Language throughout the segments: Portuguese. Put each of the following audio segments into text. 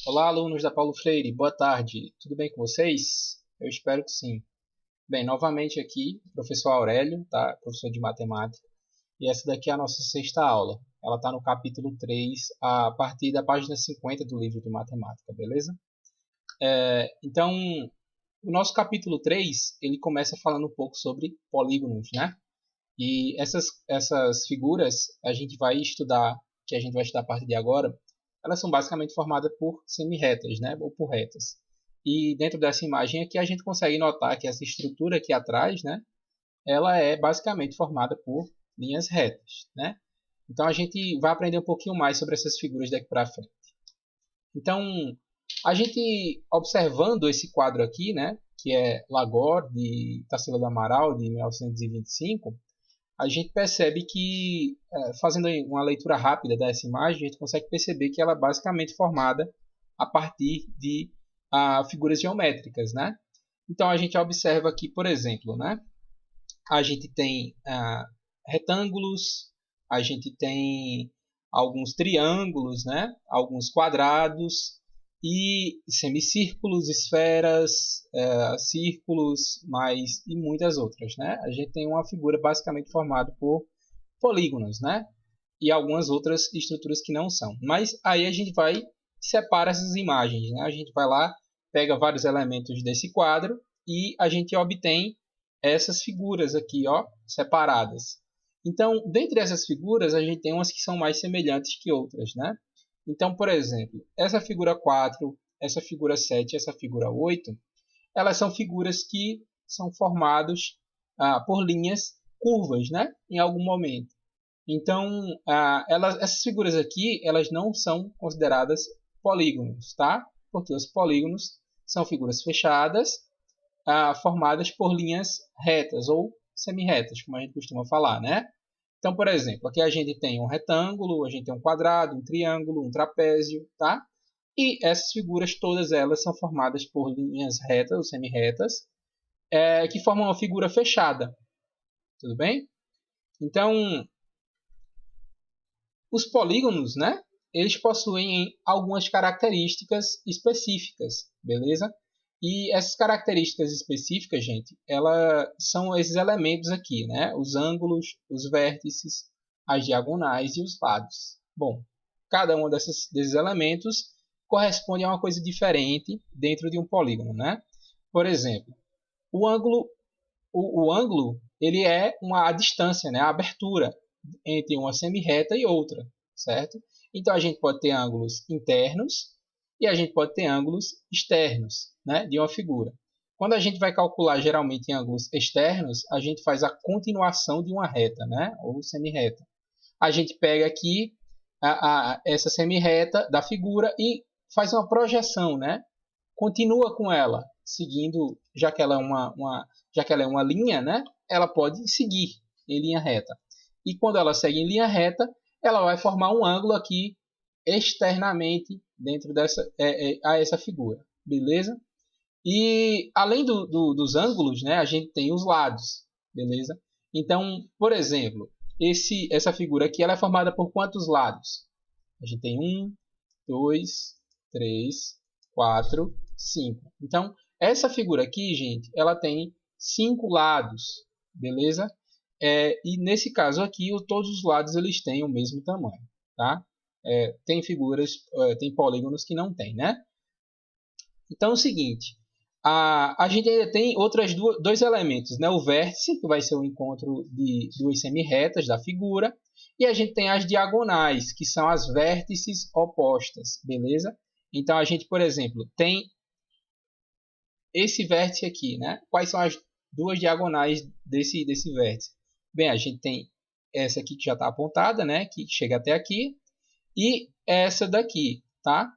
Olá, alunos da Paulo Freire, boa tarde. Tudo bem com vocês? Eu espero que sim. Bem, novamente aqui, professor Aurélio, tá? Professor de matemática. E essa daqui é a nossa sexta aula. Ela está no capítulo 3, a partir da página 50 do livro de matemática, beleza? Então, o nosso capítulo 3, ele começa falando um pouco sobre polígonos, né? E essas figuras a gente vai estudar, que a gente vai estudar a partir de agora, elas são basicamente formadas por semi-retas, né? Ou por retas. E dentro dessa imagem aqui a gente consegue notar que essa estrutura aqui atrás, né? Ela é basicamente formada por linhas retas, né? Então a gente vai aprender um pouquinho mais sobre essas figuras daqui para frente. Então, a gente observando esse quadro aqui, né? Que é Lagore, de Tarsila do Amaral, de 1925, a gente percebe que, fazendo uma leitura rápida dessa imagem, a gente consegue perceber que ela é basicamente formada a partir de figuras geométricas, né? Então, a gente observa aqui, por exemplo, né? A gente tem retângulos, a gente tem alguns triângulos, né? Alguns quadrados, e semicírculos, esferas, círculos, e muitas outras, né? A gente tem uma figura basicamente formada por polígonos, né? E algumas outras estruturas que não são. Mas aí a gente vai separa essas imagens, né? A gente vai lá, pega vários elementos desse quadro e a gente obtém essas figuras aqui, ó, separadas. Então, dentre essas figuras, a gente tem umas que são mais semelhantes que outras, né? Então, por exemplo, essa figura 4, essa figura 7 e essa figura 8, elas são figuras que são formadas por linhas curvas, né? Em algum momento. Então, essas figuras aqui, elas não são consideradas polígonos, tá? Porque os polígonos são figuras fechadas, formadas por linhas retas ou semi-retas, como a gente costuma falar, né? Então, por exemplo, aqui a gente tem um retângulo, a gente tem um quadrado, um triângulo, um trapézio, tá? E essas figuras, todas elas são formadas por linhas retas ou semi-retas, que formam uma figura fechada. Tudo bem? Então, os polígonos, né? Eles possuem algumas características específicas, beleza? E essas características específicas, gente, elas são esses elementos aqui, né? Os ângulos, os vértices, as diagonais e os lados. Bom, cada um desses elementos corresponde a uma coisa diferente dentro de um polígono, né? Por exemplo, o ângulo ele é a distância, né? A abertura entre uma semirreta e outra, certo? Então a gente pode ter ângulos internos e a gente pode ter ângulos externos, né, de uma figura. Quando a gente vai calcular geralmente em ângulos externos, a gente faz a continuação de uma reta, né, ou semirreta. A gente pega aqui essa semirreta da figura e faz uma projeção, né? Continua com ela, seguindo, já que ela é uma linha, né? Ela pode seguir em linha reta. E quando ela segue em linha reta, ela vai formar um ângulo aqui externamente dentro a essa figura, beleza? E além dos ângulos, né, a gente tem os lados, beleza? Então, por exemplo, essa figura aqui ela é formada por quantos lados? A gente tem 1, 2, 3, 4, 5. Então, essa figura aqui, gente, ela tem 5 lados, beleza? E nesse caso aqui, todos os lados eles têm o mesmo tamanho, tá? Tem figuras, tem polígonos que não tem, né? Então é o seguinte, a gente ainda tem dois elementos, né? O vértice, que vai ser o encontro de duas semirretas da figura, e a gente tem as diagonais, que são as vértices opostas, beleza? Então a gente, por exemplo, tem esse vértice aqui, né? Quais são as duas diagonais desse vértice? Bem, a gente tem essa aqui que já está apontada, né? Que chega até aqui, e essa daqui, tá?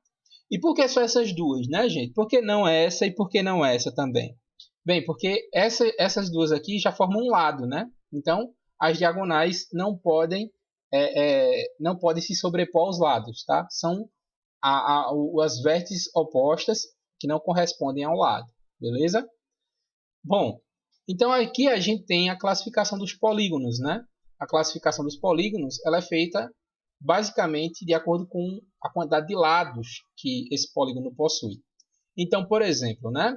E por que só essas duas, né, gente? Por que não essa e por que não essa também? Bem, porque essas duas aqui já formam um lado, né? Então, as diagonais não podem se sobrepor aos lados, tá? São as vértices opostas que não correspondem ao lado, beleza? Bom, então aqui a gente tem a classificação dos polígonos, né? A classificação dos polígonos ela é feita basicamente de acordo com a quantidade de lados que esse polígono possui. Então, por exemplo, né,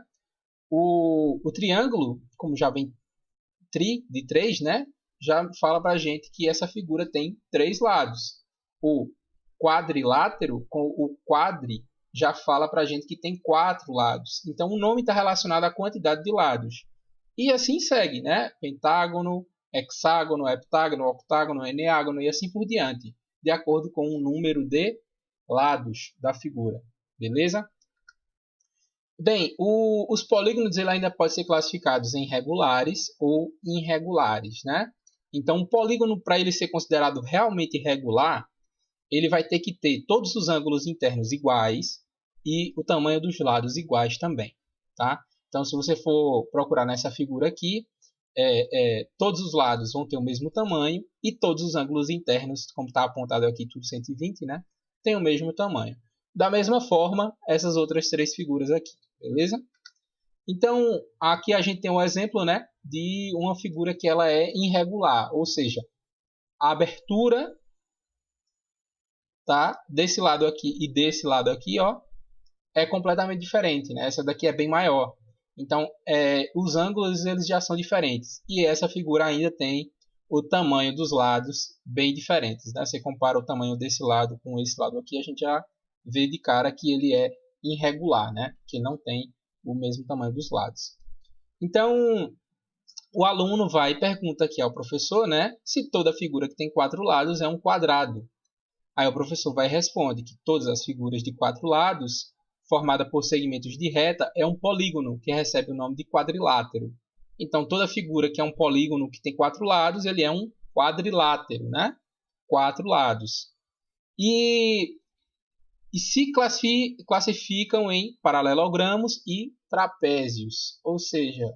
o triângulo, como já vem de 3, né, já fala para a gente que essa figura tem 3 lados. O quadrilátero, com o quadri, já fala para a gente que tem 4 lados. Então, o nome está relacionado à quantidade de lados. E assim segue, né? Pentágono, hexágono, heptágono, octágono, eneágono e assim por diante, de acordo com o número de lados da figura. Beleza? Bem, os polígonos ele ainda podem ser classificados em regulares ou irregulares, né? Então, um polígono, para ele ser considerado realmente regular, ele vai ter que ter todos os ângulos internos iguais e o tamanho dos lados iguais também, tá? Então, se você for procurar nessa figura aqui, todos os lados vão ter o mesmo tamanho e todos os ângulos internos, como está apontado aqui, tudo 120, né? Tem o mesmo tamanho. Da mesma forma, essas outras 3 figuras aqui, beleza? Então, aqui a gente tem um exemplo, né, de uma figura que ela é irregular, ou seja, a abertura, tá, desse lado aqui e desse lado aqui, ó, é completamente diferente, né? Essa daqui é bem maior. Então, os ângulos eles já são diferentes. E essa figura ainda tem o tamanho dos lados bem diferentes, né? Você compara o tamanho desse lado com esse lado aqui, a gente já vê de cara que ele é irregular, né? Que não tem o mesmo tamanho dos lados. Então, o aluno vai e pergunta aqui ao professor, né? Se toda figura que tem 4 lados é um quadrado. Aí o professor vai e responde que todas as figuras de 4 lados, formada por segmentos de reta, é um polígono, que recebe o nome de quadrilátero. Então, toda figura que é um polígono que tem 4 lados, ele é um quadrilátero, né? 4 lados. E se classificam em paralelogramos e trapézios. Ou seja,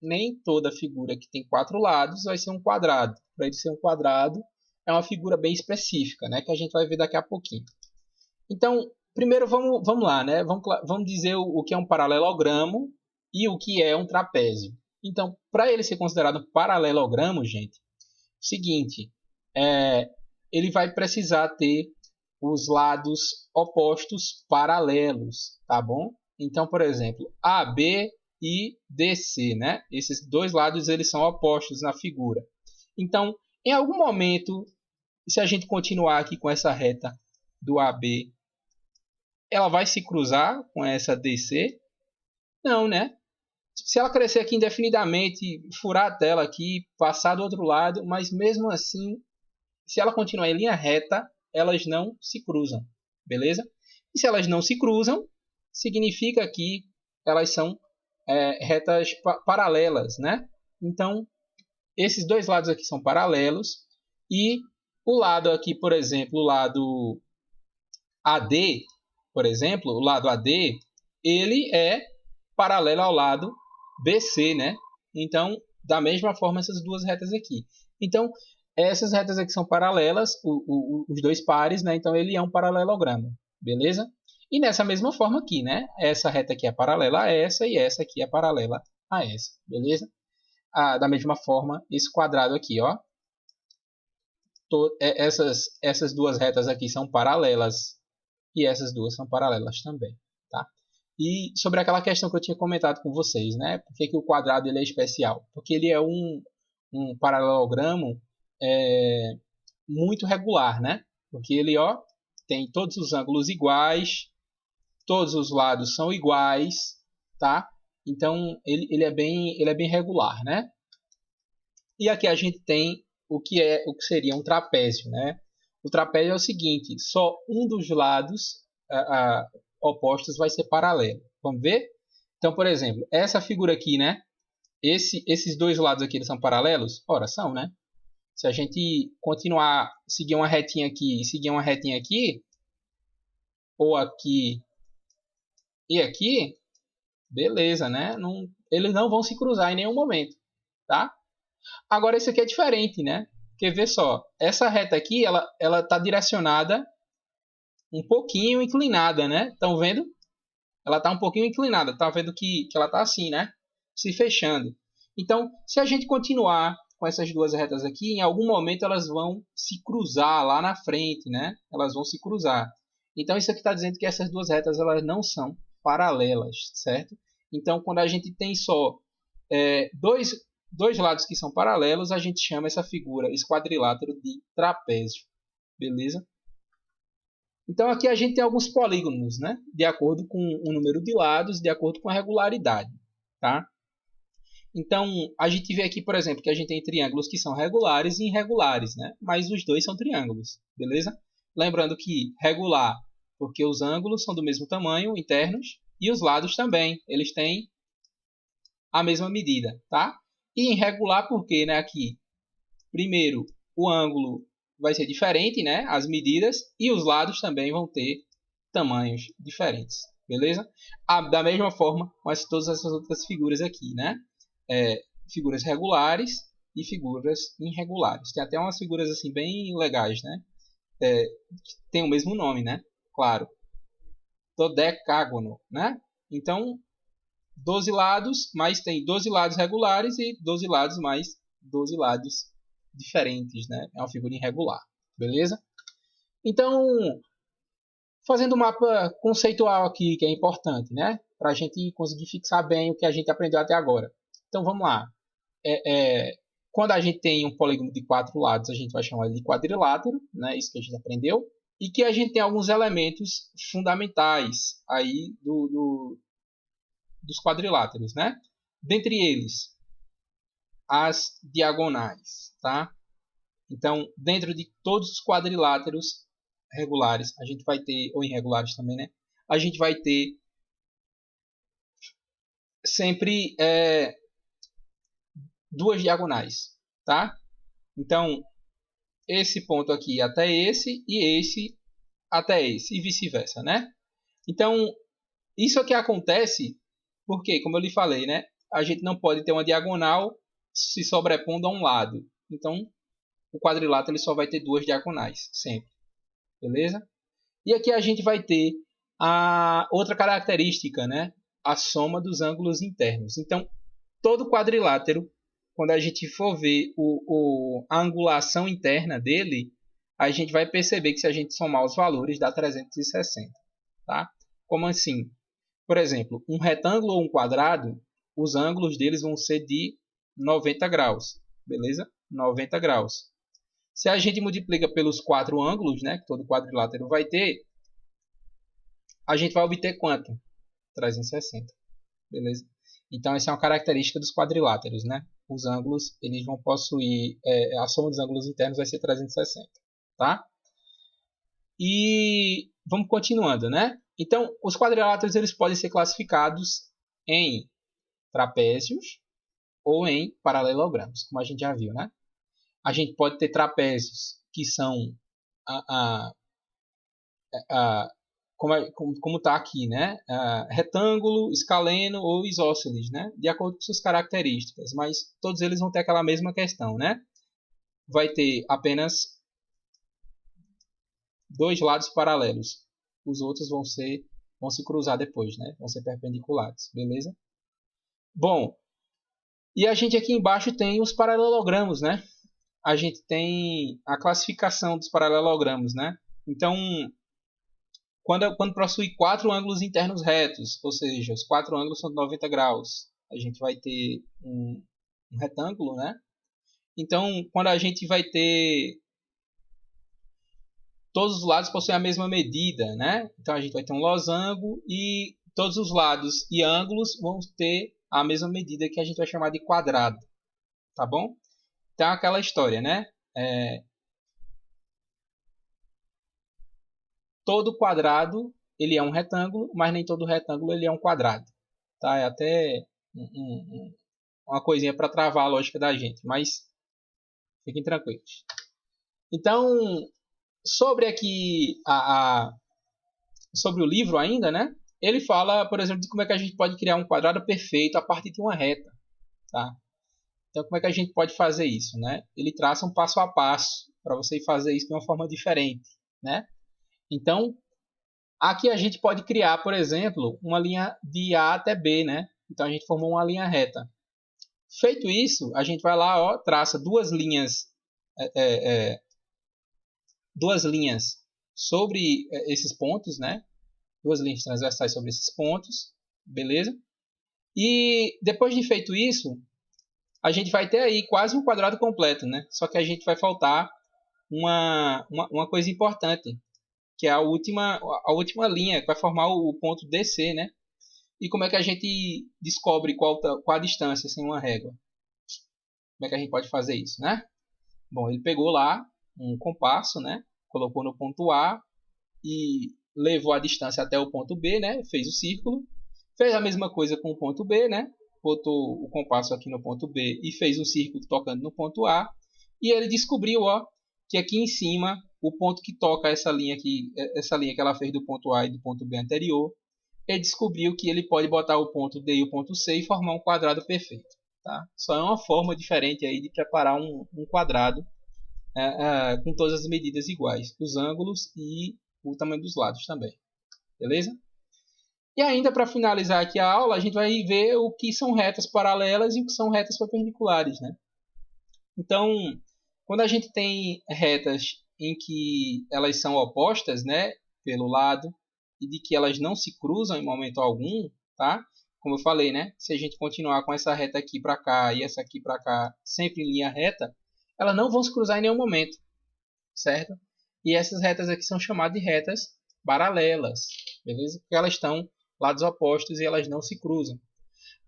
nem toda figura que tem 4 lados vai ser um quadrado. Para ele ser um quadrado, é uma figura bem específica, né? Que a gente vai ver daqui a pouquinho. Então, primeiro vamos lá, né? Vamos dizer o que é um paralelogramo e o que é um trapézio. Então, para ele ser considerado um paralelogramo, gente, seguinte, ele vai precisar ter os lados opostos paralelos, tá bom? Então, por exemplo, AB e DC, né? Esses dois lados eles são opostos na figura. Então, em algum momento, se a gente continuar aqui com essa reta do AB, ela vai se cruzar com essa DC? Não, né? Se ela crescer aqui indefinidamente, furar a tela aqui, passar do outro lado, mas mesmo assim, se ela continuar em linha reta, elas não se cruzam, beleza? E se elas não se cruzam, significa que elas são retas paralelas, né? Então, esses dois lados aqui são paralelos e o lado aqui, por exemplo, o lado AD, por exemplo, o lado AD, ele é paralelo ao lado BC, né? Então, da mesma forma, essas duas retas aqui. Então, essas retas aqui são paralelas, os dois pares, né? Então, ele é um paralelogramo, beleza? E nessa mesma forma aqui, né? Essa reta aqui é paralela a essa e essa aqui é paralela a essa, beleza? Da mesma forma, esse quadrado aqui, ó. Essas duas retas aqui são paralelas e essas duas são paralelas também, tá? E sobre aquela questão que eu tinha comentado com vocês, né? Por que o quadrado ele é especial? Porque ele é um paralelogramo muito regular, né? Porque ele, ó, tem todos os ângulos iguais, todos os lados são iguais, tá? Então ele é bem regular, né? E aqui a gente tem o que seria um trapézio, né? O trapézio é o seguinte: só um dos lados opostos vai ser paralelo. Vamos ver? Então, por exemplo, essa figura aqui, né? Esses dois lados aqui eles são paralelos? Ora, são, né? Se a gente continuar, seguir uma retinha aqui e seguir uma retinha aqui, ou aqui e aqui, beleza, né? Eles não vão se cruzar em nenhum momento, tá? Agora, isso aqui é diferente, né? Porque, vê só, essa reta aqui, ela está direcionada um pouquinho inclinada, né? Estão vendo? Ela está um pouquinho inclinada. Tá vendo que ela está assim, né? Se fechando. Então, se a gente continuar com essas duas retas aqui, em algum momento elas vão se cruzar lá na frente, né? Elas vão se cruzar. Então isso aqui está dizendo que essas duas retas elas não são paralelas, certo? Então quando a gente tem só dois lados que são paralelos, a gente chama essa figura, esse quadrilátero, de trapézio, beleza? Então aqui a gente tem alguns polígonos, né? De acordo com o número de lados, de acordo com a regularidade, tá? Então, a gente vê aqui, por exemplo, que a gente tem triângulos que são regulares e irregulares, né? Mas os dois são triângulos, beleza? Lembrando que regular, porque os ângulos são do mesmo tamanho, internos, e os lados também, eles têm a mesma medida, tá? E irregular porque, né, aqui, primeiro, o ângulo vai ser diferente, né? As medidas, e os lados também vão ter tamanhos diferentes, beleza? Da mesma forma com todas essas outras figuras aqui, né? Figuras regulares e figuras irregulares. Tem até umas figuras assim bem legais, né? Tem o mesmo nome, né? Claro. Dodecágono, né? Então, 12 lados, mas tem 12 lados regulares e 12 lados mais 12 lados diferentes, né? É uma figura irregular, beleza? Então, fazendo um mapa conceitual aqui, que é importante, né? Para a gente conseguir fixar bem o que a gente aprendeu até agora. Então, vamos lá. Quando a gente tem um polígono de 4 lados, a gente vai chamar de quadrilátero, né? Isso que a gente aprendeu. E que a gente tem alguns elementos fundamentais aí dos quadriláteros, né? Dentre eles, as diagonais, tá? Então, dentro de todos os quadriláteros regulares, a gente vai ter, ou irregulares também, né? A gente vai ter sempre duas diagonais, tá? Então, esse ponto aqui até esse e esse até esse e vice-versa, né? Então, isso aqui acontece porque, como eu lhe falei, né? A gente não pode ter uma diagonal se sobrepondo a um lado. Então, o quadrilátero ele só vai ter duas diagonais, sempre. Beleza? E aqui a gente vai ter a outra característica, né? A soma dos ângulos internos. Então, todo quadrilátero, quando a gente for ver a angulação interna dele, a gente vai perceber que se a gente somar os valores dá 360. Tá? Como assim? Por exemplo, um retângulo ou um quadrado, os ângulos deles vão ser de 90 graus. Beleza? 90 graus. Se a gente multiplica pelos 4 ângulos, né, que todo quadrilátero vai ter, a gente vai obter quanto? 360. Beleza? Então, essa é uma característica dos quadriláteros, né? Os ângulos, eles vão possuir, a soma dos ângulos internos vai ser 360, tá? E vamos continuando, né? Então, os quadriláteros, eles podem ser classificados em trapézios ou em paralelogramos, como a gente já viu, né? A gente pode ter trapézios que são como está aqui, né? Retângulo, escaleno ou isósceles, né? De acordo com suas características, mas todos eles vão ter aquela mesma questão, né? Vai ter apenas dois lados paralelos. Os outros vão se cruzar depois, né? Vão ser perpendiculares, beleza? Bom, e a gente aqui embaixo tem os paralelogramos, né? A gente tem a classificação dos paralelogramos, né? Então, quando possui 4 ângulos internos retos, ou seja, os 4 ângulos são de 90 graus, a gente vai ter um retângulo, né? Então, quando a gente vai ter todos os lados possuem a mesma medida, né? Então a gente vai ter um losango e todos os lados e ângulos vão ter a mesma medida que a gente vai chamar de quadrado, tá bom? Então aquela história, né? Todo quadrado ele é um retângulo, mas nem todo retângulo ele é um quadrado, tá? É até uma coisinha para travar a lógica da gente, mas fiquem tranquilos. Então, sobre aqui sobre o livro ainda, né? Ele fala, por exemplo, de como é que a gente pode criar um quadrado perfeito a partir de uma reta, tá? Então, como é que a gente pode fazer isso, né? Ele traça um passo a passo para você fazer isso de uma forma diferente, né? Então, aqui a gente pode criar, por exemplo, uma linha de A até B, né? Então, a gente formou uma linha reta. Feito isso, a gente vai lá, ó, traça duas linhas sobre esses pontos, né? Duas linhas transversais sobre esses pontos, beleza? E depois de feito isso, a gente vai ter aí quase um quadrado completo, né? Só que a gente vai faltar uma coisa importante, que é a última linha que vai formar o ponto DC, né? E como é que a gente descobre qual a distância sem uma régua? Como é que a gente pode fazer isso, né? Bom, ele pegou lá um compasso, né? Colocou no ponto A e levou a distância até o ponto B, né? Fez o círculo. Fez a mesma coisa com o ponto B, né? Botou o compasso aqui no ponto B e fez um círculo tocando no ponto A. E ele descobriu, ó, que aqui em cima, o ponto que toca essa linha aqui, essa linha que ela fez do ponto A e do ponto B anterior, ele descobriu que ele pode botar o ponto D e o ponto C e formar um quadrado perfeito. Tá? Só é uma forma diferente aí de preparar um quadrado com todas as medidas iguais, os ângulos e o tamanho dos lados também. Beleza? E ainda para finalizar aqui a aula, a gente vai ver o que são retas paralelas e o que são retas perpendiculares. Né? Então, quando a gente tem retas em que elas são opostas, né, pelo lado, e de que elas não se cruzam em momento algum, tá? Como eu falei, né, se a gente continuar com essa reta aqui para cá e essa aqui para cá, sempre em linha reta, elas não vão se cruzar em nenhum momento, certo? E essas retas aqui são chamadas de retas paralelas, beleza? Porque elas estão lados opostos e elas não se cruzam.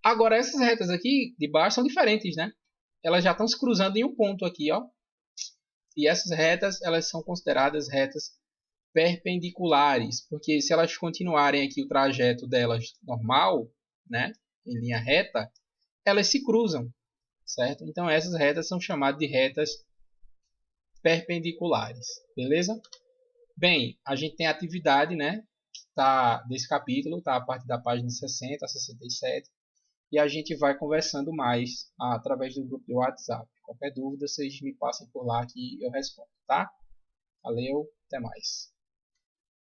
Agora, essas retas aqui de baixo são diferentes, né? Elas já estão se cruzando em um ponto aqui, ó. E essas retas, elas são consideradas retas perpendiculares, porque se elas continuarem aqui o trajeto delas normal, né, em linha reta, elas se cruzam, certo? Então essas retas são chamadas de retas perpendiculares, beleza? Bem, a gente tem a atividade, né, tá desse capítulo, tá a partir da página 60 a 67, e a gente vai conversando mais através do grupo do WhatsApp. Qualquer dúvida, vocês me passem por lá que eu respondo, tá? Valeu, até mais.